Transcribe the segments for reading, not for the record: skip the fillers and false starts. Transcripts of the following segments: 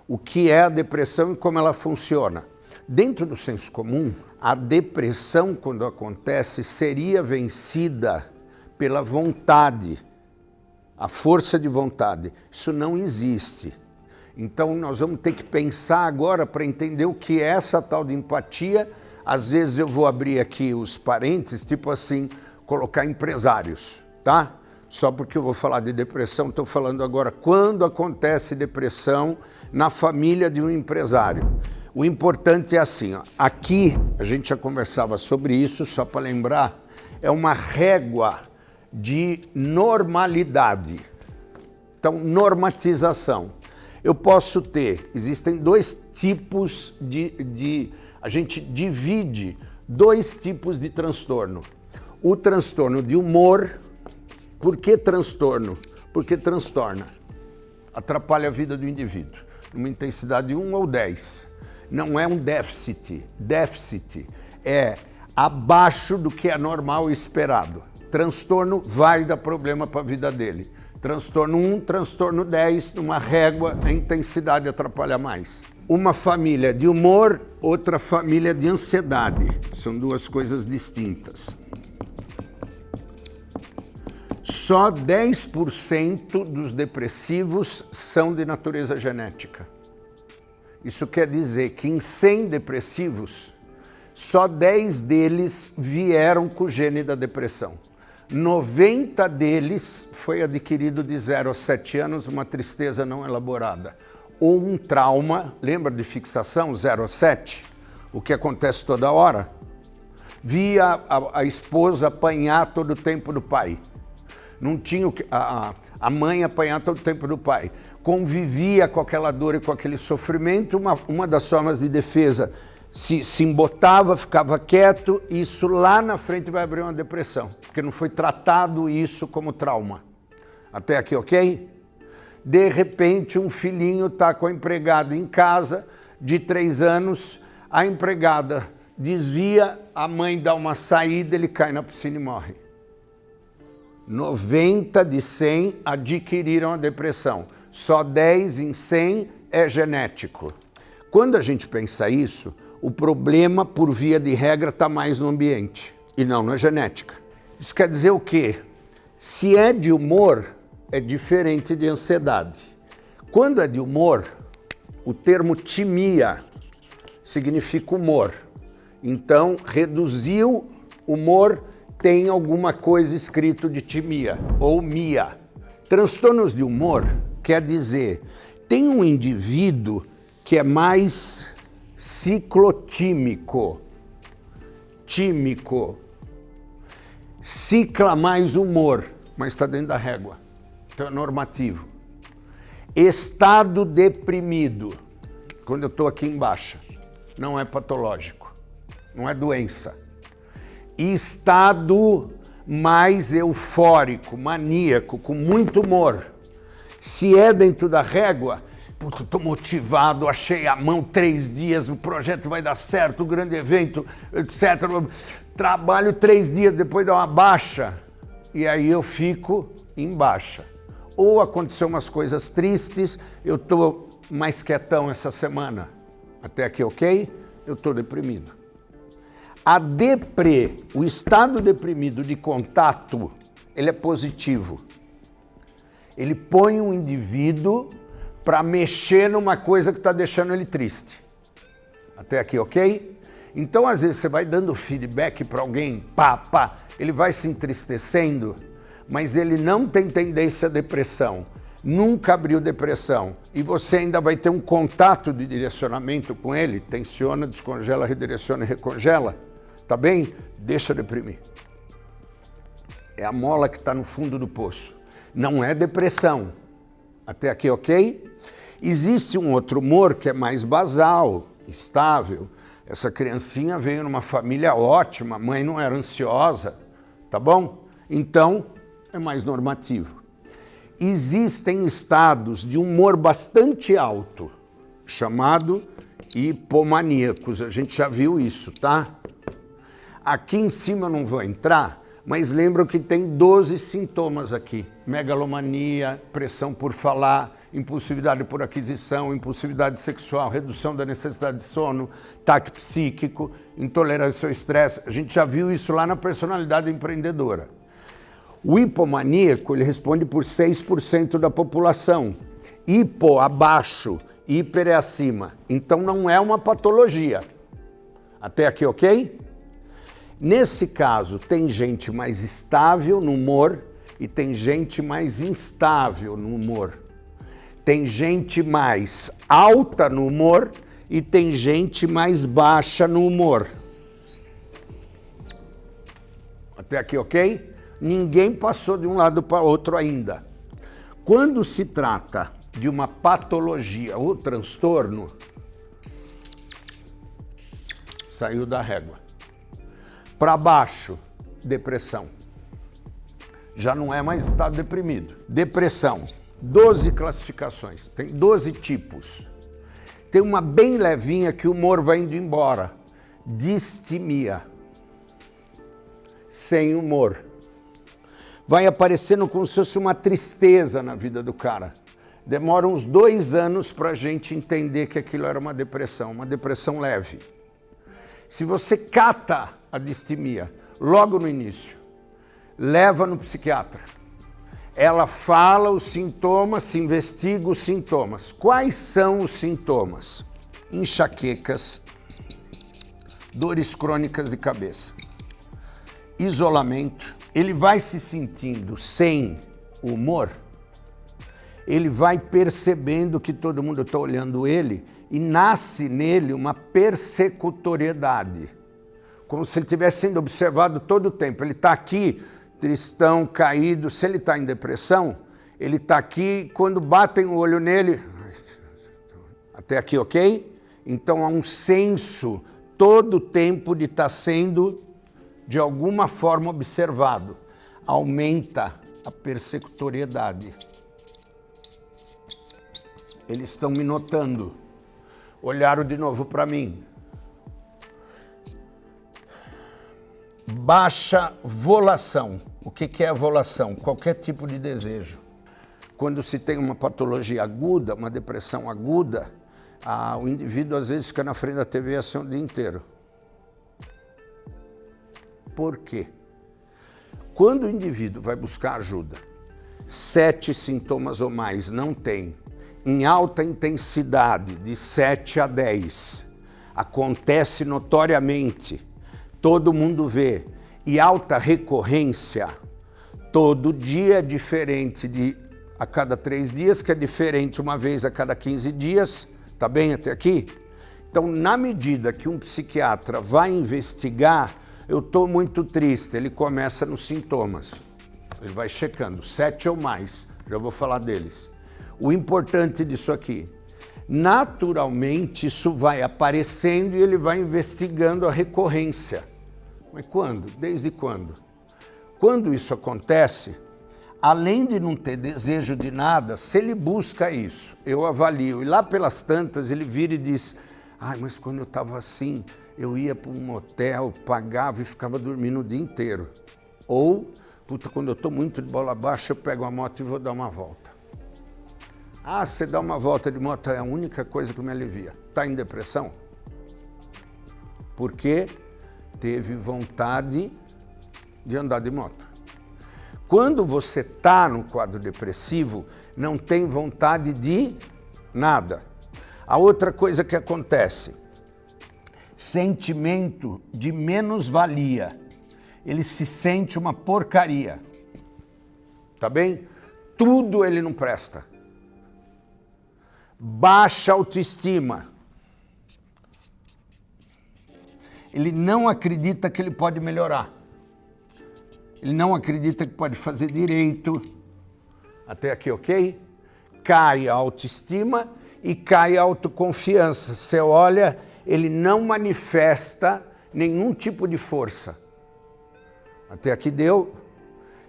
o que é a depressão e como ela funciona. Dentro do senso comum, a depressão, quando acontece, seria vencida pela vontade, a força de vontade. Isso não existe. Então nós vamos ter que pensar agora para entender o que é essa tal de empatia. Às vezes eu vou abrir aqui os parênteses, tipo assim, colocar empresários, tá? Só porque eu vou falar de depressão, estou falando agora quando acontece depressão na família de um empresário. O importante é assim, ó, aqui a gente já conversava sobre isso, só para lembrar, é uma régua de normalidade. Então, normatização. Eu posso ter, existem dois tipos a gente divide dois tipos de transtorno. O transtorno de humor. Por que transtorno? Porque transtorna, atrapalha a vida do indivíduo, numa intensidade de 1 ou 10. Não é um déficit, déficit é abaixo do que é normal e esperado. Transtorno vai dar problema para a vida dele. Transtorno 1, transtorno 10, numa régua, a intensidade atrapalha mais. Uma família de humor, outra família de ansiedade. São duas coisas distintas. Só 10% dos depressivos são de natureza genética. Isso quer dizer que em 100 depressivos, só 10 deles vieram com o gene da depressão. 90 deles foi adquirido de 0 a 7 anos, uma tristeza não elaborada. Ou um trauma, lembra de fixação 0 a 7? O que acontece toda hora? Via a esposa apanhar todo o tempo do pai. Não tinha a mãe apanhar todo o tempo do pai. Convivia com aquela dor e com aquele sofrimento, uma das formas de defesa se embotava, ficava quieto, e isso lá na frente vai abrir uma depressão, porque não foi tratado isso como trauma. Até aqui, ok? De repente, um filhinho está com a empregada em casa, de 3 anos, a empregada desvia, a mãe dá uma saída, ele cai na piscina e morre. 90 de 100 adquiriram a depressão. Só 10 em 100 é genético. Quando a gente pensa isso, o problema, por via de regra, está mais no ambiente e não na genética. Isso quer dizer o quê? Se é de humor, é diferente de ansiedade. Quando é de humor, o termo timia significa humor. Então, reduziu humor, tem alguma coisa escrito de timia ou mia. Transtornos de humor quer dizer, tem um indivíduo que é mais ciclotímico, cicla mais humor, mas está dentro da régua, então é normativo. Estado deprimido, quando eu estou aqui em baixa, não é patológico, não é doença. Estado mais eufórico, maníaco, com muito humor. Se é dentro da régua, puta, estou motivado, achei a mão 3 dias, o projeto vai dar certo, o grande evento, etc. Trabalho 3 dias, depois dá uma baixa, e aí eu fico em baixa. Ou aconteceu umas coisas tristes, eu estou mais quietão essa semana. Até aqui, ok? Eu estou deprimido. A deprê, o estado deprimido de contato, ele é positivo. Ele põe um indivíduo para mexer numa coisa que está deixando ele triste. Até aqui, ok? Então, às vezes, você vai dando feedback para alguém, ele vai se entristecendo, mas ele não tem tendência à depressão, nunca abriu depressão, e você ainda vai ter um contato de direcionamento com ele, tensiona, descongela, redireciona e recongela, tá bem? Deixa deprimir. É a mola que está no fundo do poço. Não é depressão. Até aqui, ok? Existe um outro humor que é mais basal, estável. Essa criancinha veio numa família ótima, a mãe não era ansiosa, tá bom? Então, é mais normativo. Existem estados de humor bastante alto, chamado hipomaníacos. A gente já viu isso, tá? Aqui em cima eu não vou entrar, Mas lembram que tem 12 sintomas aqui. Megalomania, pressão por falar, impulsividade por aquisição, impulsividade sexual, redução da necessidade de sono, ataque psíquico, intolerância ao estresse. A gente já viu isso lá na personalidade empreendedora. O hipomaníaco, ele responde por 6% da população. Hipo, abaixo, hiper é acima. Então não é uma patologia. Até aqui, ok? Nesse caso, tem gente mais estável no humor e tem gente mais instável no humor. Tem gente mais alta no humor e tem gente mais baixa no humor. Até aqui, ok? Ninguém passou de um lado para o outro ainda. Quando se trata de uma patologia ou transtorno, saiu da régua. Para baixo, depressão. Já não é mais estado deprimido. Depressão, 12 classificações, tem 12 tipos. Tem uma bem levinha que o humor vai indo embora. Distimia. Sem humor. Vai aparecendo como se fosse uma tristeza na vida do cara. Demora uns 2 anos para a gente entender que aquilo era uma depressão leve. Se você cata a distimia logo no início, leva no psiquiatra. Ela fala os sintomas, se investiga os sintomas. Quais são os sintomas? Enxaquecas, dores crônicas de cabeça, isolamento. Ele vai se sentindo sem humor, ele vai percebendo que todo mundo está olhando ele e nasce nele uma persecutoriedade, como se ele estivesse sendo observado todo o tempo. Ele está aqui, tristão, caído. Se ele está em depressão, ele está aqui, quando batem o olho nele, até aqui, ok? Então há um senso todo o tempo de estar sendo, de alguma forma, observado. Aumenta a persecutoriedade. Eles estão me notando. Olharam de novo para mim. Baixa volação. O que é a volação? Qualquer tipo de desejo. Quando se tem uma patologia aguda, uma depressão aguda, o indivíduo às vezes fica na frente da TV assim o dia inteiro. Por quê? Quando o indivíduo vai buscar ajuda, 7 sintomas ou mais não tem, em alta intensidade, de 7 a 10, acontece notoriamente, todo mundo vê, e alta recorrência, todo dia é diferente de a cada 3 dias, que é diferente uma vez a cada 15 dias, tá bem até aqui? Então, na medida que um psiquiatra vai investigar, eu estou muito triste, ele começa nos sintomas, ele vai checando, 7 ou mais, já vou falar deles. O importante disso aqui, naturalmente isso vai aparecendo e ele vai investigando a recorrência. Mas quando? Desde quando? Quando isso acontece, além de não ter desejo de nada, se ele busca isso, eu avalio, e lá pelas tantas ele vira e diz, mas quando eu estava assim, eu ia para um motel, pagava e ficava dormindo o dia inteiro. Ou, quando eu estou muito de bola baixa, eu pego a moto e vou dar uma volta. Você dá uma volta de moto é a única coisa que me alivia. Está em depressão? Porque teve vontade de andar de moto. Quando você está no quadro depressivo, não tem vontade de nada. A outra coisa que acontece, sentimento de menos-valia. Ele se sente uma porcaria. Tá bem? Tudo ele não presta. Baixa autoestima. Ele não acredita que ele pode melhorar. Ele não acredita que pode fazer direito. Até aqui, ok? Cai a autoestima e cai a autoconfiança. Você olha, ele não manifesta nenhum tipo de força. Até aqui deu.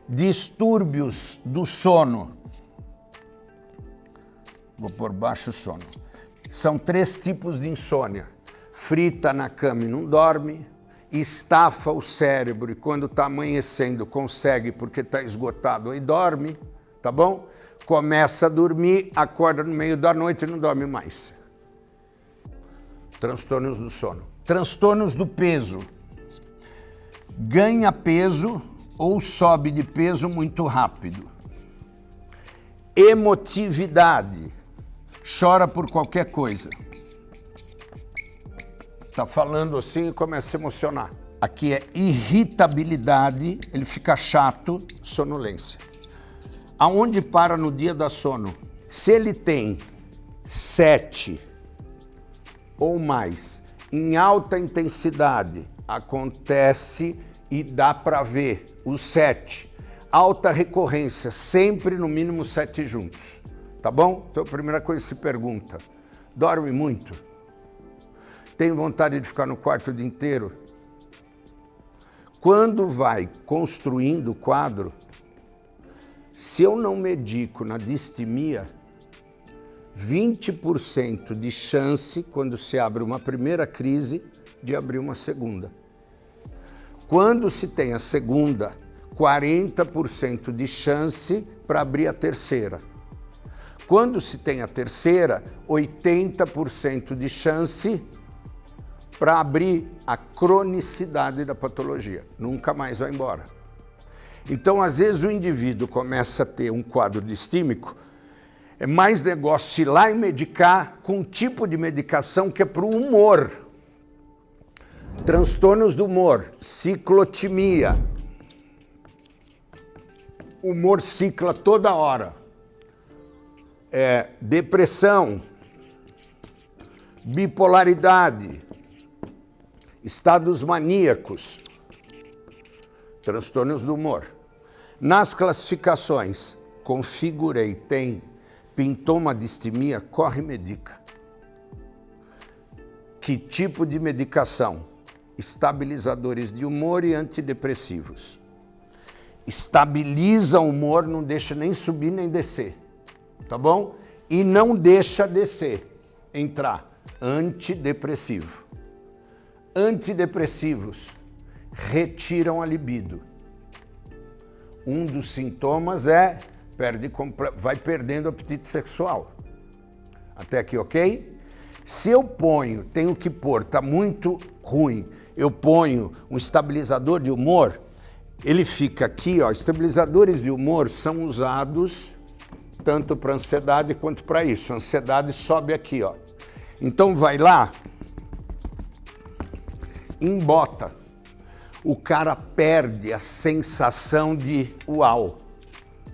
Distúrbios do sono. Vou por baixo o sono. São 3 tipos de insônia. Frita na cama e não dorme, estafa o cérebro e quando está amanhecendo consegue porque está esgotado aí dorme, tá bom? Começa a dormir, acorda no meio da noite e não dorme mais. Transtornos do sono. Transtornos do peso. Ganha peso ou sobe de peso muito rápido. Emotividade. Chora por qualquer coisa. Tá falando assim e começa a se emocionar. Aqui é irritabilidade, ele fica chato, sonolência. Aonde para no dia da sono? Se ele tem 7 ou mais em alta intensidade, acontece e dá para ver os 7. Alta recorrência, sempre no mínimo 7 juntos, tá bom? Então a primeira coisa que se pergunta, dorme muito? Tem vontade de ficar no quarto o dia inteiro? Quando vai construindo o quadro, se eu não medico na distimia, 20% de chance, quando se abre uma primeira crise, de abrir uma segunda. Quando se tem a segunda, 40% de chance para abrir a terceira. Quando se tem a terceira, 80% de chance para abrir a cronicidade da patologia. Nunca mais vai embora. Então, às vezes, o indivíduo começa a ter um quadro distímico, é mais negócio ir lá e medicar com um tipo de medicação que é para o humor. Transtornos do humor, ciclotimia. O humor cicla toda hora. Depressão, bipolaridade, estados maníacos, transtornos do humor. Nas classificações, configurei, tem, pintou uma distimia, corre e medica. Que tipo de medicação? Estabilizadores de humor e antidepressivos. Estabiliza o humor, não deixa nem subir nem descer, tá bom? E não deixa descer, entrar. Antidepressivo. Antidepressivos retiram a libido. Um dos sintomas é vai perdendo o apetite sexual. Até aqui, ok? Se eu ponho, tenho que pôr, está muito ruim, eu ponho um estabilizador de humor, ele fica aqui, ó. Estabilizadores de humor são usados tanto para ansiedade quanto para isso. A ansiedade sobe aqui, ó. Então vai lá, embota. O cara perde a sensação de uau,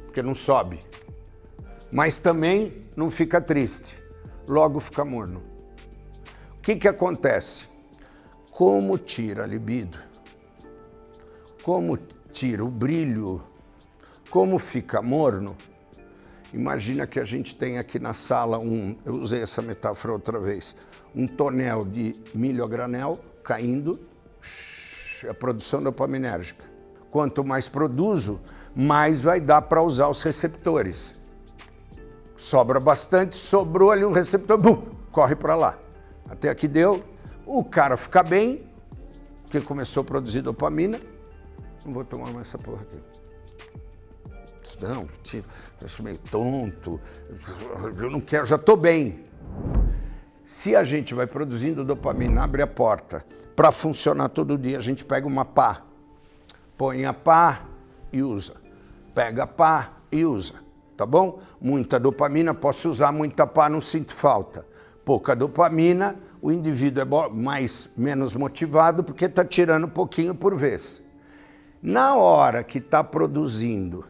porque não sobe. Mas também não fica triste, logo fica morno. O que acontece? Como tira a libido? Como tira o brilho? Como fica morno? Imagina que a gente tem aqui na sala eu usei essa metáfora outra vez, um tonel de milho a granel caindo, a produção dopaminérgica. Quanto mais produzo, mais vai dar para usar os receptores. Sobra bastante, sobrou ali um receptor, bum, corre para lá. Até aqui deu, o cara fica bem, porque começou a produzir dopamina, não vou tomar mais essa porra aqui. Não, eu acho meio tonto, eu não quero, já estou bem. Se a gente vai produzindo dopamina, abre a porta, para funcionar todo dia, a gente pega uma pá, põe a pá e usa. Pega a pá e usa, tá bom? Muita dopamina, posso usar muita pá, não sinto falta. Pouca dopamina, o indivíduo é menos motivado porque está tirando um pouquinho por vez. Na hora que está produzindo,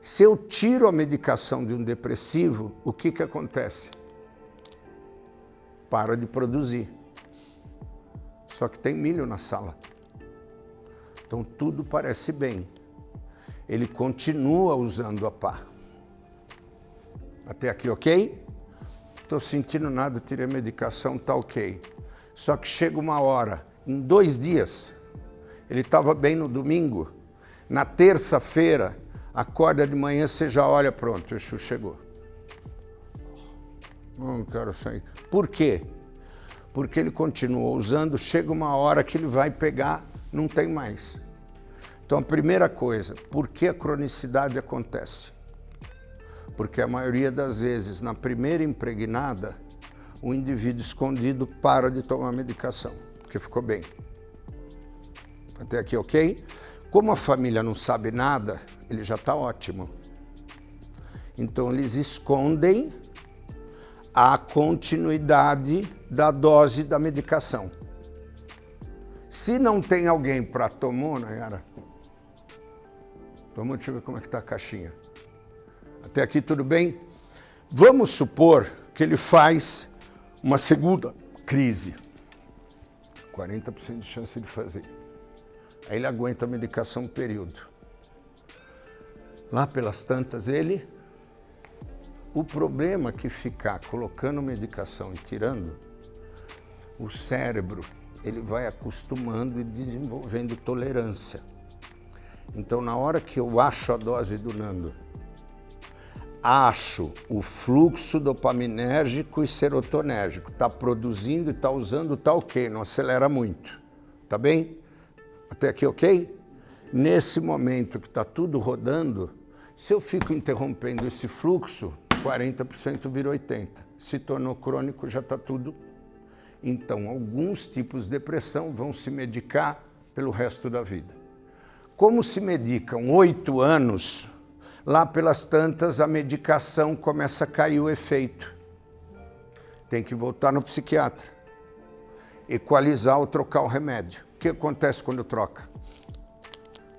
se eu tiro a medicação de um depressivo, o que acontece? Para de produzir. Só que tem milho na sala. Então tudo parece bem. Ele continua usando a pá. Até aqui, ok? Estou sentindo nada, tirei a medicação, tá ok. Só que chega uma hora, em 2 dias, ele estava bem no domingo, na terça-feira, acorda de manhã, você já olha, pronto, o Exu chegou. Não quero sair. Por quê? porque ele continuou usando, chega uma hora que ele vai pegar, não tem mais. Então, a primeira coisa, por que a cronicidade acontece? Porque a maioria das vezes, na primeira impregnada, o indivíduo escondido para de tomar medicação, porque ficou bem. Até aqui, ok? Como a família não sabe nada, ele já está ótimo. Então, eles escondem a continuidade da dose da medicação. Se não tem alguém para tomar, Nayara, toma, deixa eu ver como é que está a caixinha. Até aqui tudo bem? Vamos supor que ele faz uma segunda crise. 40% de chance de fazer. Aí ele aguenta a medicação um período. Lá pelas tantas, o problema é que ficar colocando medicação e tirando, o cérebro, ele vai acostumando e desenvolvendo tolerância. Então, na hora que eu acho a dose do Nando, acho o fluxo dopaminérgico e serotonérgico, está produzindo e está usando, está ok, não acelera muito, tá bem? Até aqui ok? Nesse momento que está tudo rodando, se eu fico interrompendo esse fluxo, 40% vira 80%. Se tornou crônico, já está tudo. Então, alguns tipos de depressão vão se medicar pelo resto da vida. Como se medicam 8 anos, lá pelas tantas a medicação começa a cair o efeito. Tem que voltar no psiquiatra. Equalizar ou trocar o remédio. O que acontece quando troca?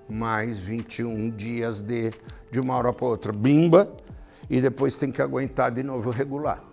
Mais 21 dias de uma hora para outra. Bimba, e depois tem que aguentar de novo regular.